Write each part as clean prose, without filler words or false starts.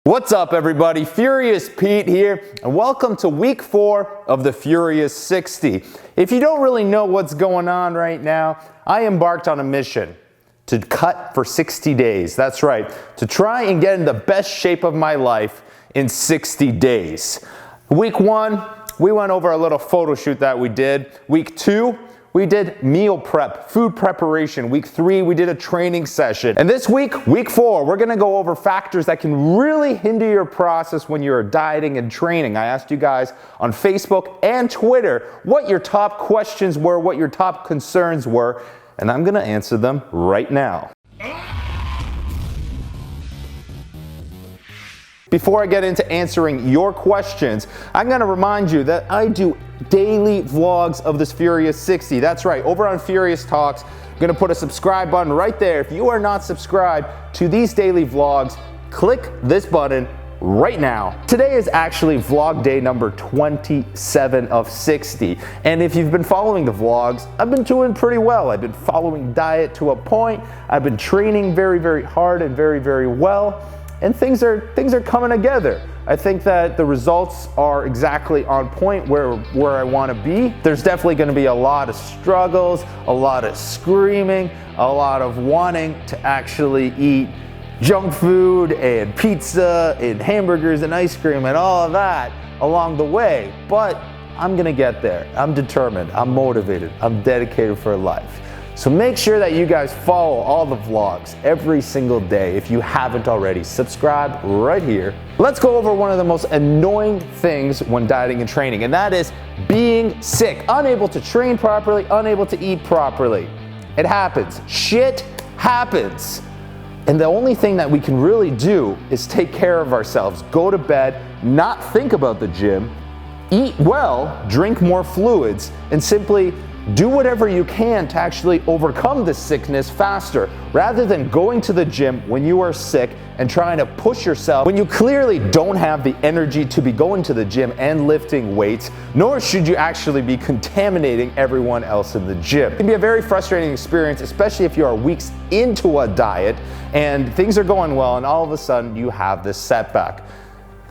What's up, everybody? Furious Pete here, and welcome to week 4 of the Furious 60. If you don't really know what's going on right now, I embarked on a mission to cut for 60 days. That's right, to try and get in the best shape of my life in 60 days. Week 1, we went over a little photo shoot that we did. Week 2, we did meal prep, food preparation. Week 3, we did a training session. And this week, week 4, we're gonna go over factors that can really hinder your process when you're dieting and training. I asked you guys on Facebook and Twitter what your top questions were, what your top concerns were, and I'm gonna answer them right now. Before I get into answering your questions, I'm gonna remind you that I do daily vlogs of this Furious 60. That's right, over on Furious Talks. I'm gonna put a subscribe button right there. If you are not subscribed to these daily vlogs, click this button right now. Today is actually vlog day number 27 of 60. And if you've been following the vlogs, I've been doing pretty well. I've been following diet to a point. I've been training very, very hard and very, very well. And things are coming together. I think that the results are exactly on point where I want to be. There's definitely going to be a lot of struggles, a lot of screaming, a lot of wanting to actually eat junk food and pizza and hamburgers and ice cream and all of that along the way. But I'm going to get there. I'm determined. I'm motivated. I'm dedicated for life. So make sure that you guys follow all the vlogs every single day. If you haven't already, subscribe right here. Let's go over one of the most annoying things when dieting and training, and that is being sick, unable to train properly, unable to eat properly. It happens. Shit happens. And the only thing that we can really do is take care of ourselves, go to bed, not think about the gym, eat well, drink more fluids, and simply do whatever you can to actually overcome this sickness faster, rather than going to the gym when you are sick and trying to push yourself when you clearly don't have the energy to be going to the gym and lifting weights, nor should you actually be contaminating everyone else in the gym. It can be a very frustrating experience, especially if you are weeks into a diet and things are going well and all of a sudden you have this setback.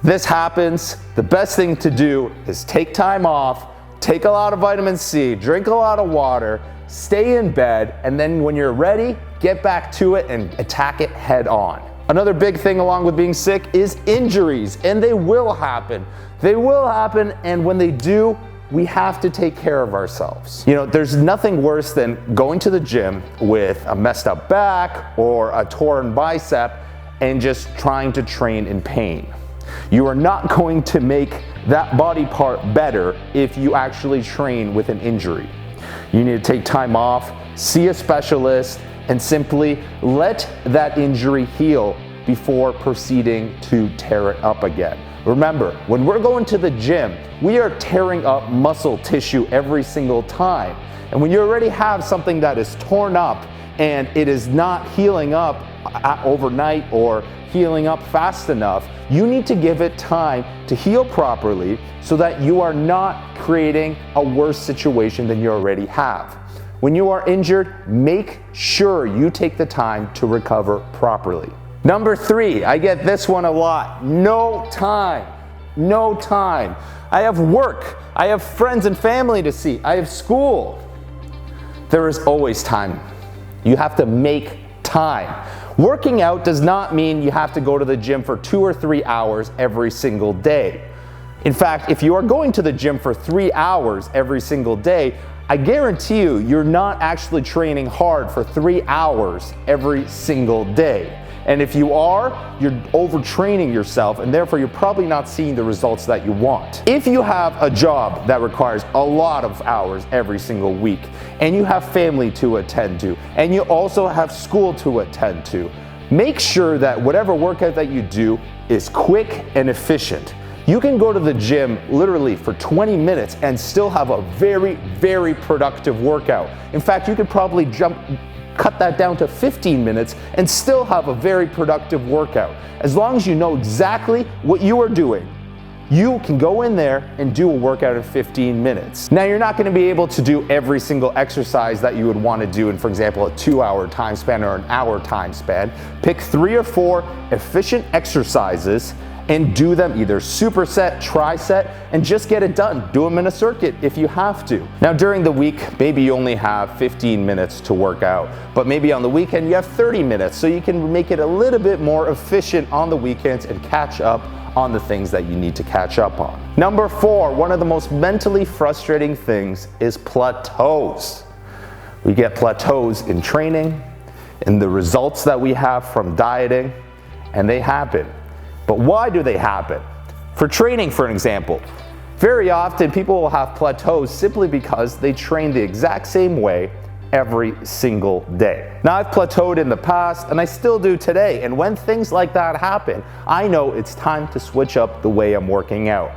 This happens. The best thing to do is take time off, take a lot of vitamin C, drink a lot of water, stay in bed, and then when you're ready, get back to it and attack it head on. Another big thing along with being sick is injuries, and they will happen. They will happen, and when they do, we have to take care of ourselves. You know, there's nothing worse than going to the gym with a messed up back or a torn bicep and just trying to train in pain. You are not going to make that body part better if you actually train with an injury. You need to take time off, see a specialist, and simply let that injury heal before proceeding to tear it up again. Remember, when we're going to the gym, we are tearing up muscle tissue every single time. And when you already have something that is torn up and it is not healing up overnight or healing up fast enough, you need to give it time to heal properly so that you are not creating a worse situation than you already have. When you are injured, make sure you take the time to recover properly. Number 3, I get this one a lot. No time. No time. I have work. I have friends and family to see. I have school. There is always time. You have to make time. Working out does not mean you have to go to the gym for 2 or 3 hours every single day. In fact, if you are going to the gym for 3 hours every single day, I guarantee you, you're not actually training hard for 3 hours every single day. And if you are, you're overtraining yourself, and therefore you're probably not seeing the results that you want. If you have a job that requires a lot of hours every single week, and you have family to attend to, and you also have school to attend to, make sure that whatever workout that you do is quick and efficient. You can go to the gym literally for 20 minutes and still have a very, very productive workout. In fact, you could probably cut that down to 15 minutes and still have a very productive workout. As long as you know exactly what you are doing, you can go in there and do a workout in 15 minutes. Now, you're not going to be able to do every single exercise that you would want to do in, for example, a 2-hour time span or an hour time span. Pick 3 or 4 efficient exercises and do them either superset, triset, and just get it done. Do them in a circuit if you have to. Now, during the week, maybe you only have 15 minutes to work out, but maybe on the weekend you have 30 minutes, so you can make it a little bit more efficient on the weekends and catch up on the things that you need to catch up on. Number 4, one of the most mentally frustrating things is plateaus. We get plateaus in training, in the results that we have from dieting, and they happen. But why do they happen? For training, for an example, very often people will have plateaus simply because they train the exact same way every single day. Now, I've plateaued in the past and I still do today, and when things like that happen, I know it's time to switch up the way I'm working out.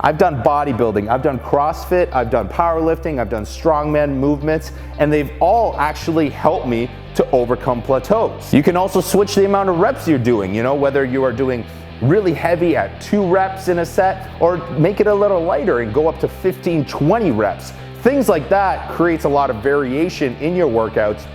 I've done bodybuilding, I've done CrossFit, I've done powerlifting, I've done strongman movements, and they've all actually helped me to overcome plateaus. You can also switch the amount of reps you're doing, whether you are doing really heavy at 2 reps in a set, or make it a little lighter and go up to 15, 20 reps. Things like that creates a lot of variation in your workouts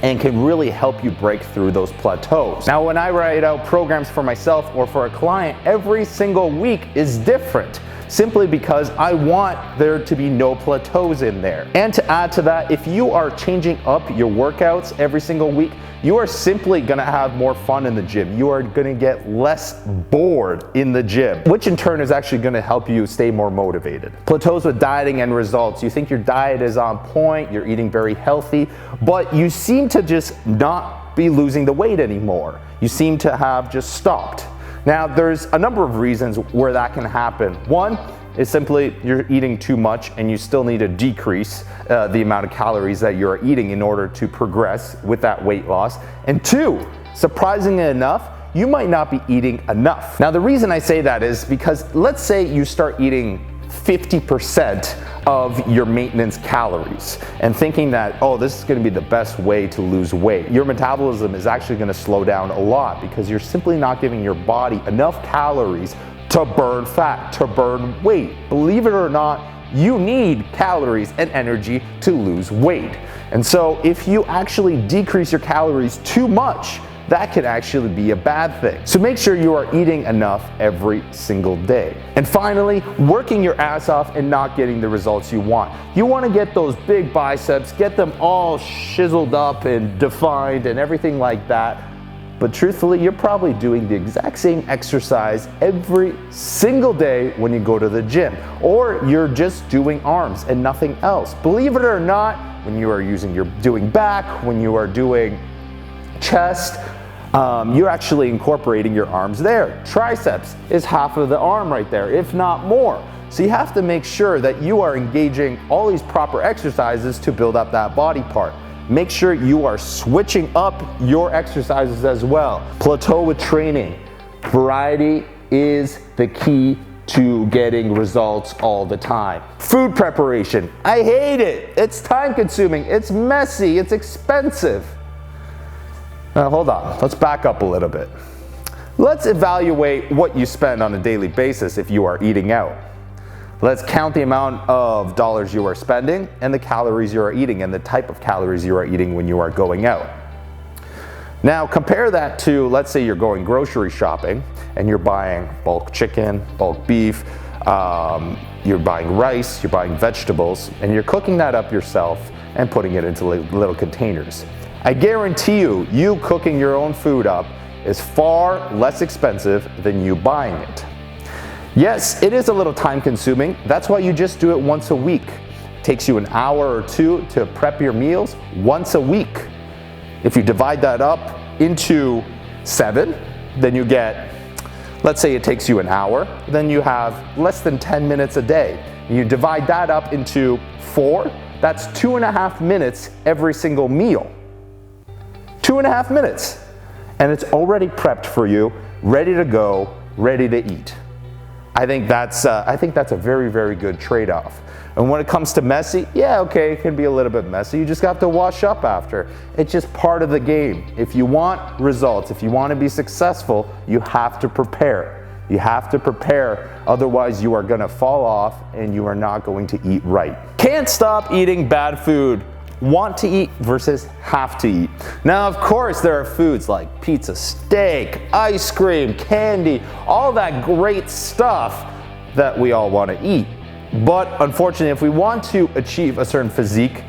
and can really help you break through those plateaus. Now, when I write out programs for myself or for a client, every single week is different, simply because I want there to be no plateaus in there. And to add to that, if you are changing up your workouts every single week, you are simply gonna have more fun in the gym. You are gonna get less bored in the gym, which in turn is actually gonna help you stay more motivated. Plateaus with dieting and results. You think your diet is on point, you're eating very healthy, but you seem to just not be losing the weight anymore. You seem to have just stopped. Now, there's a number of reasons where that can happen. One is simply you're eating too much and you still need to decrease the amount of calories that you're eating in order to progress with that weight loss. And 2, surprisingly enough, you might not be eating enough. Now, the reason I say that is because let's say you start eating 50% of your maintenance calories and thinking that, oh, this is going to be the best way to lose weight. Your metabolism is actually going to slow down a lot because you're simply not giving your body enough calories to burn fat, to burn weight. Believe it or not, you need calories and energy to lose weight. And so if you actually decrease your calories too much, that can actually be a bad thing. So make sure you are eating enough every single day. And finally, working your ass off and not getting the results you want. You want to get those big biceps, get them all chiseled up and defined and everything like that. But truthfully, you're probably doing the exact same exercise every single day when you go to the gym. Or you're just doing arms and nothing else. Believe it or not, when you are doing back, when you are doing chest, you're actually incorporating your arms there. Triceps is half of the arm right there, if not more. So you have to make sure that you are engaging all these proper exercises to build up that body part. Make sure you are switching up your exercises as well. Plateau with training. Variety is the key to getting results all the time. Food preparation. I hate it. It's time consuming. It's messy. It's expensive. Now hold on, let's back up a little bit. Let's evaluate what you spend on a daily basis if you are eating out. Let's count the amount of dollars you are spending and the calories you are eating and the type of calories you are eating when you are going out. Now compare that to, let's say you're going grocery shopping and you're buying bulk chicken, bulk beef, you're buying rice, you're buying vegetables, and you're cooking that up yourself and putting it into little containers. I guarantee you cooking your own food up is far less expensive than you buying it. Yes, it is a little time consuming. That's why you just do it once a week. It takes you an hour or 2 to prep your meals once a week. If you divide that up into 7, then you get, let's say it takes you an hour, then you have less than 10 minutes a day. You divide that up into 4, that's 2.5 minutes every single meal. 2.5 minutes. And it's already prepped for you, ready to go, ready to eat. I think that's a very, very good trade-off. And when it comes to messy, yeah, okay, it can be a little bit messy. You just have to wash up after. It's just part of the game. If you want results, if you want to be successful, you have to prepare. You have to prepare, otherwise you are gonna fall off and you are not going to eat right. Can't stop eating bad food. Want to eat versus have to eat. Now, of course, there are foods like pizza, steak, ice cream, candy, all that great stuff that we all want to eat. But unfortunately, if we want to achieve a certain physique,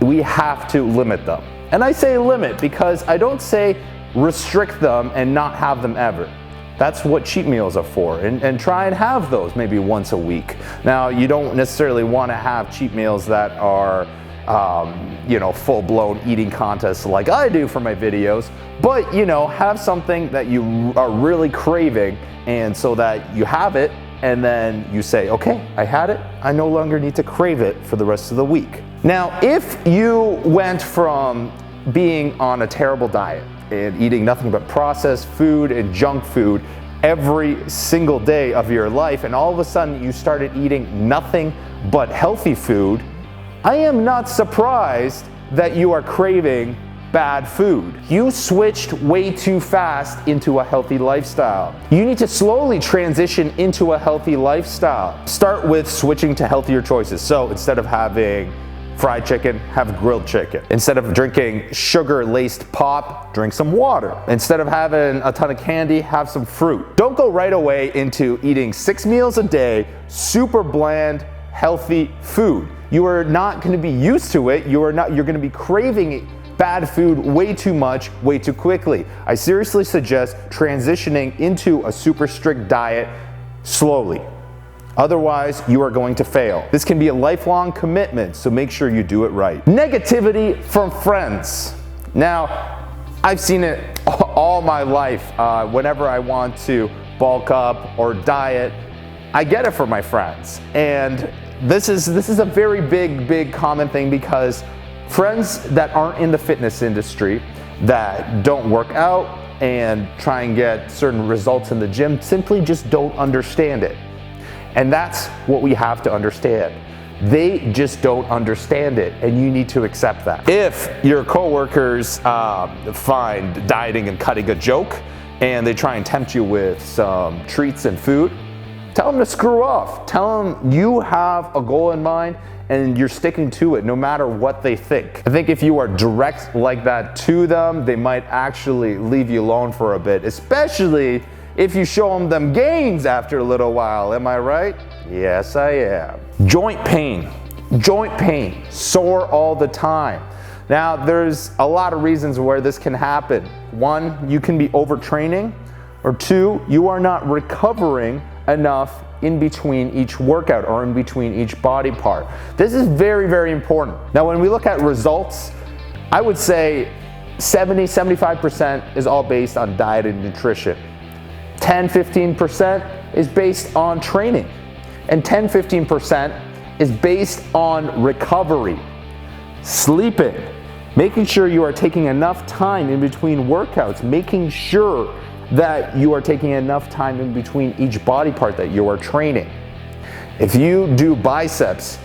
we have to limit them. And I say limit because I don't say restrict them and not have them ever. That's what cheat meals are for, and try and have those maybe once a week. Now, you don't necessarily want to have cheat meals that are full-blown eating contests like I do for my videos, but have something that you are really craving, and so that you have it and then you say, okay, I had it, I no longer need to crave it for the rest of the week. Now, if you went from being on a terrible diet and eating nothing but processed food and junk food every single day of your life, and all of a sudden you started eating nothing but healthy food, I am not surprised that you are craving bad food. You switched way too fast into a healthy lifestyle. You need to slowly transition into a healthy lifestyle. Start with switching to healthier choices. So instead of having fried chicken, have grilled chicken. Instead of drinking sugar-laced pop, drink some water. Instead of having a ton of candy, have some fruit. Don't go right away into eating 6 meals a day, super bland, healthy food. You are not going to be used to it. You're going to be craving bad food way too much, way too quickly. I seriously suggest transitioning into a super strict diet slowly. Otherwise, you are going to fail. This can be a lifelong commitment, so make sure you do it right. Negativity from friends. Now, I've seen it all my life. Whenever I want to bulk up or diet, I get it from my friends. And this is a very big common thing, because friends that aren't in the fitness industry, that don't work out and try and get certain results in the gym, simply just don't understand it. And that's what we have to understand. They just don't understand it, and you need to accept that. If your coworkers find dieting and cutting a joke, and they try and tempt you with some treats and food, tell them to screw off. Tell them you have a goal in mind and you're sticking to it no matter what they think. I think if you are direct like that to them, they might actually leave you alone for a bit, especially if you show them gains after a little while. Am I right? Yes, I am. Joint pain. Joint pain. Sore all the time. Now, there's a lot of reasons where this can happen. 1, you can be overtraining, or 2, you are not recovering enough in between each workout or in between each body part. This is very important. Now, when we look at results, I would say 70-75% is all based on diet and nutrition. 10-15% is based on training, and 10-15% is based on recovery, sleeping, making sure you are taking enough time in between workouts, making sure that you are taking enough time in between each body part that you are training. If you do biceps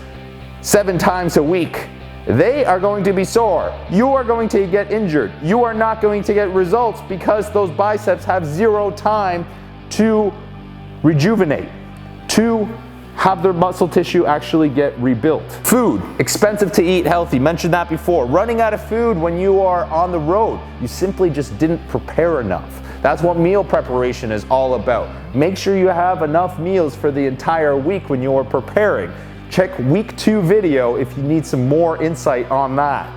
7 times a week, they are going to be sore. You are going to get injured. You are not going to get results because those biceps have 0 time to rejuvenate, to have their muscle tissue actually get rebuilt. Food, expensive to eat healthy. Mentioned that before. Running out of food when you are on the road. You simply just didn't prepare enough. That's what meal preparation is all about. Make sure you have enough meals for the entire week when you are preparing. Check week 2 video if you need some more insight on that.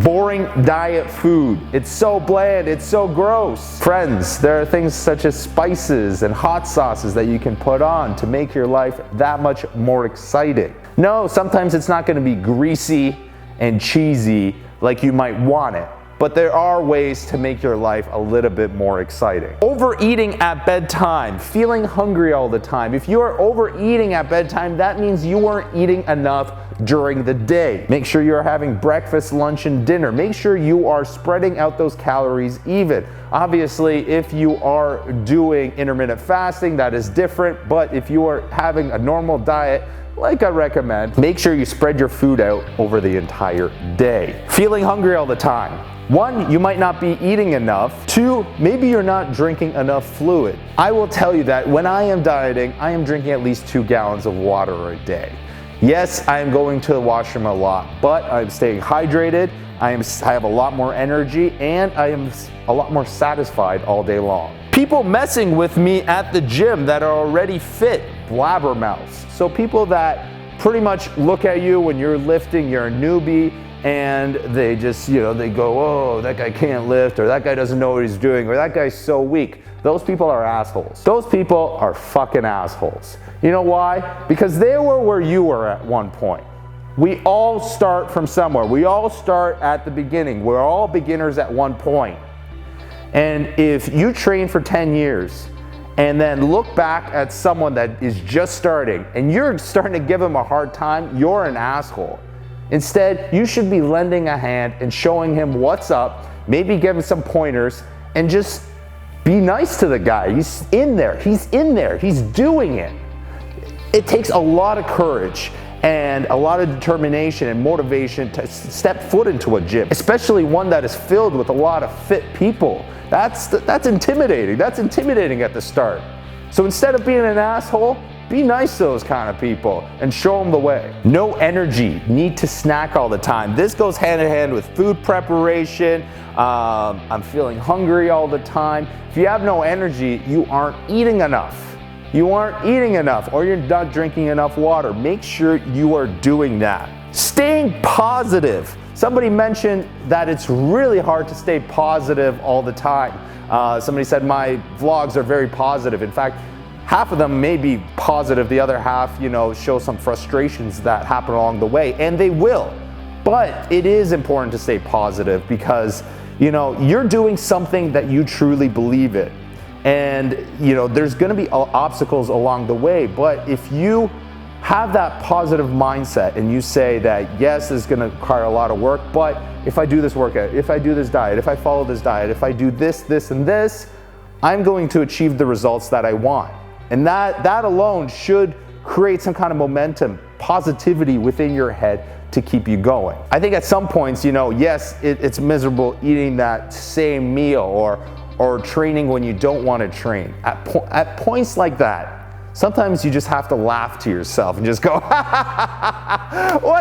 Boring diet food. It's so bland, it's so gross. Friends, there are things such as spices and hot sauces that you can put on to make your life that much more exciting. No, sometimes it's not going to be greasy and cheesy like you might want it, but there are ways to make your life a little bit more exciting. Overeating at bedtime, feeling hungry all the time. If you are overeating at bedtime, that means you weren't eating enough during the day. Make sure you're having breakfast, lunch, and dinner. Make sure you are spreading out those calories even. Obviously, if you are doing intermittent fasting, that is different, but if you are having a normal diet, like I recommend, make sure you spread your food out over the entire day. Feeling hungry all the time. 1, you might not be eating enough. 2, maybe you're not drinking enough fluid. I will tell you that when I am dieting, I am drinking at least 2 gallons of water a day. Yes, I am going to the washroom a lot, but I'm staying hydrated, I have a lot more energy, and I am a lot more satisfied all day long. People messing with me at the gym that are already fit, blabbermouths. So people that pretty much look at you when you're lifting, you're a newbie, and they just, they go, oh, that guy can't lift, or that guy doesn't know what he's doing, or that guy's so weak. Those people are assholes. Those people are fucking assholes. You know why? Because they were where you were at one point. We all start from somewhere. We all start at the beginning. We're all beginners at one point. And if you train for 10 years and then look back at someone that is just starting and you're starting to give them a hard time, you're an asshole. Instead, you should be lending a hand and showing him what's up, maybe give him some pointers, and just be nice to the guy. He's in there, he's doing it. It takes a lot of courage and a lot of determination and motivation to step foot into a gym, especially one that is filled with a lot of fit people. That's intimidating. That's intimidating at the start. So instead of being an asshole, be nice to those kind of people and show them the way. No energy, need to snack all the time. This goes hand in hand with food preparation. I'm feeling hungry all the time. If you have no energy, you aren't eating enough. You aren't eating enough, or you're not drinking enough water. Make sure you are doing that. Staying positive. Somebody mentioned that it's really hard to stay positive all the time. Somebody said my vlogs are very positive. In fact, half of them may be positive, the other half, show some frustrations that happen along the way, and they will. But it is important to stay positive because, you're doing something that you truly believe in. And, there's gonna be obstacles along the way, but if you have that positive mindset and you say that, yes, this is gonna require a lot of work, but if I do this workout, if I do this diet, if I follow this diet, if I do this, this, and this, I'm going to achieve the results that I want. And that alone should create some kind of momentum, positivity within your head to keep you going. I think at some points, yes, it's miserable eating that same meal or training when you don't want to train. At points like that, sometimes you just have to laugh to yourself and just go, what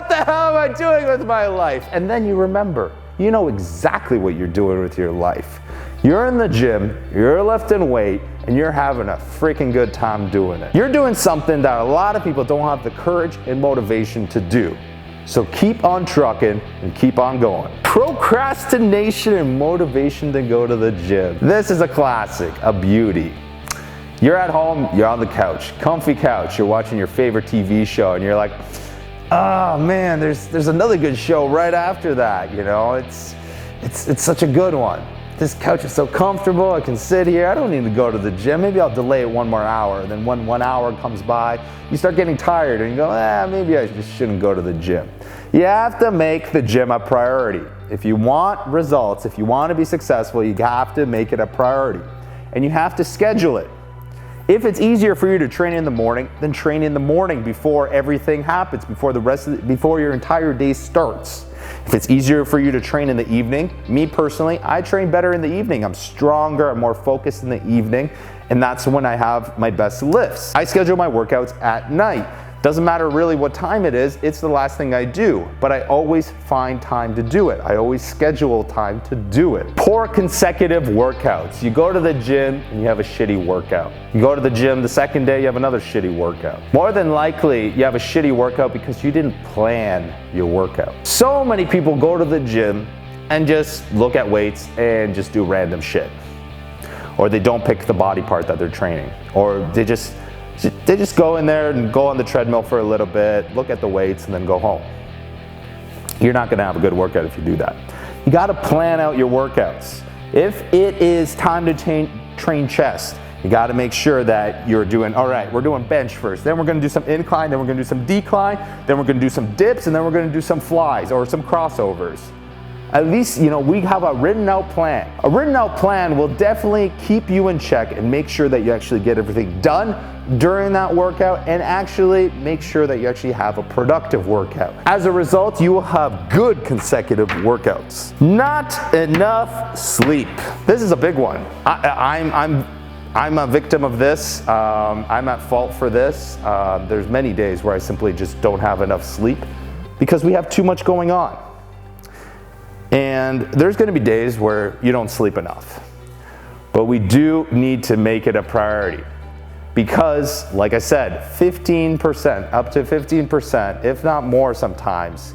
the hell am I doing with my life? And then you remember, you know exactly what you're doing with your life. You're in the gym, you're lifting weight, and you're having a freaking good time doing it. You're doing something that a lot of people don't have the courage and motivation to do. So keep on trucking and keep on going. Procrastination and motivation to go to the gym. This is a classic, a beauty. You're at home, you're on the couch, comfy couch, you're watching your favorite TV show, and you're like, oh man, there's another good show right after that, it's such a good one. This couch is so comfortable, I can sit here, I don't need to go to the gym, maybe I'll delay it 1 more hour. Then when 1 hour comes by, you start getting tired and you go, maybe I just shouldn't go to the gym. You have to make the gym a priority. If you want results, if you want to be successful, you have to make it a priority. And you have to schedule it. If it's easier for you to train in the morning, then train in the morning before everything happens, before your entire day starts. If it's easier for you to train in the evening, me personally, I train better in the evening. I'm stronger, I'm more focused in the evening, and that's when I have my best lifts. I schedule my workouts at night. Doesn't matter really what time it is, it's the last thing I do, but I always find time to do it. I always schedule time to do it. Poor consecutive workouts. You go to the gym and you have a shitty workout. You go to the gym the second day, you have another shitty workout. More than likely, you have a shitty workout because you didn't plan your workout. So many people go to the gym and just look at weights and just do random shit. Or they don't pick the body part that they're training. Or they just go in there and go on the treadmill for a little bit, look at the weights, and then go home. You're not gonna have a good workout if you do that. You gotta plan out your workouts. If it is time to train chest, you gotta make sure that you're doing, all right, we're doing bench first, then we're gonna do some incline, then we're gonna do some decline, then we're gonna do some dips, and then we're gonna do some flies or some crossovers. at least, you know, we have a written out plan. A written out plan will definitely keep you in check and make sure that you actually get everything done during that workout, and actually make sure that you actually have a productive workout. As a result, you will have good consecutive workouts. Not enough sleep. This is a big one. I'm a victim of this. I'm at fault for this. There's many days where I simply just don't have enough sleep because we have too much going on. And there's going to be days where you don't sleep enough. But we do need to make it a priority. Because, like I said, 15%, up to 15%, if not more sometimes,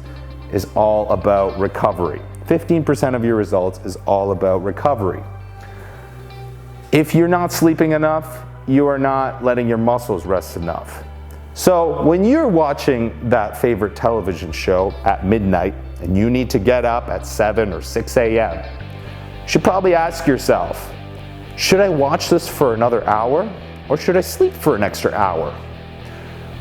is all about recovery. 15% of your results is all about recovery. If you're not sleeping enough, you are not letting your muscles rest enough. So when you're watching that favorite television show at midnight and you need to get up at 7 or 6 a.m., you should probably ask yourself, should I watch this for another hour? Or should I sleep for an extra hour?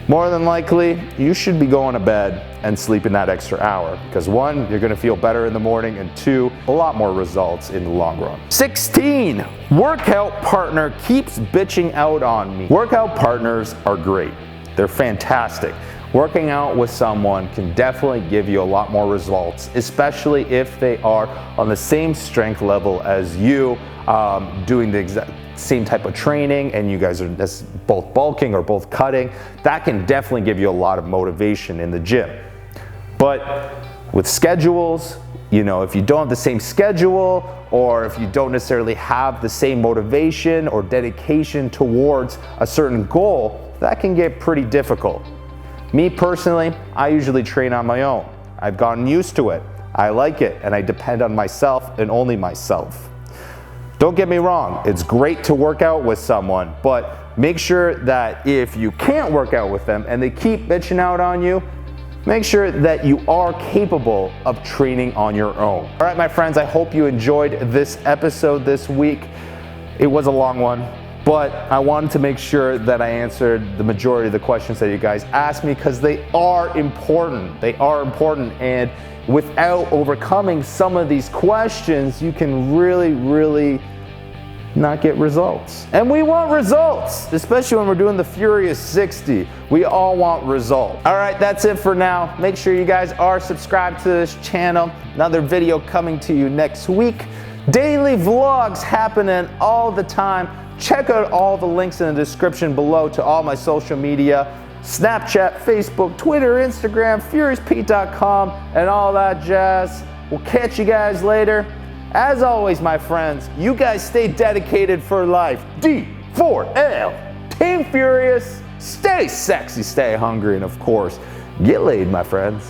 More than likely, you should be going to bed and sleeping that extra hour, because 1, you're gonna feel better in the morning, and 2, a lot more results in the long run. 16, workout partner keeps bitching out on me. Workout partners are great. They're fantastic. Working out with someone can definitely give you a lot more results, especially if they are on the same strength level as you, doing the exact same type of training, and you guys are both bulking or both cutting. That can definitely give you a lot of motivation in the gym. But with schedules, you know, if you don't have the same schedule, or if you don't necessarily have the same motivation or dedication towards a certain goal, that can get pretty difficult. Me personally, I usually train on my own. I've gotten used to it. I like it, and I depend on myself and only myself. Don't get me wrong, it's great to work out with someone, but make sure that if you can't work out with them and they keep bitching out on you, make sure that you are capable of training on your own. All right, my friends, I hope you enjoyed this episode this week. It was a long one, but I wanted to make sure that I answered the majority of the questions that you guys asked me, because they are important. They are important, and without overcoming some of these questions, you can really not get results. And we want results, especially when we're doing the Furious 60. We all want results. All right, that's it for now. Make sure you guys are subscribed to this channel. Another video coming to you next week. Daily vlogs happening all the time. Check out all the links in the description below to all my social media. Snapchat, Facebook, Twitter, Instagram, FuriousPete.com, and all that jazz. We'll catch you guys later. As always, my friends, you guys stay dedicated for life. D4L, Team Furious, stay sexy, stay hungry, and of course, get laid, my friends.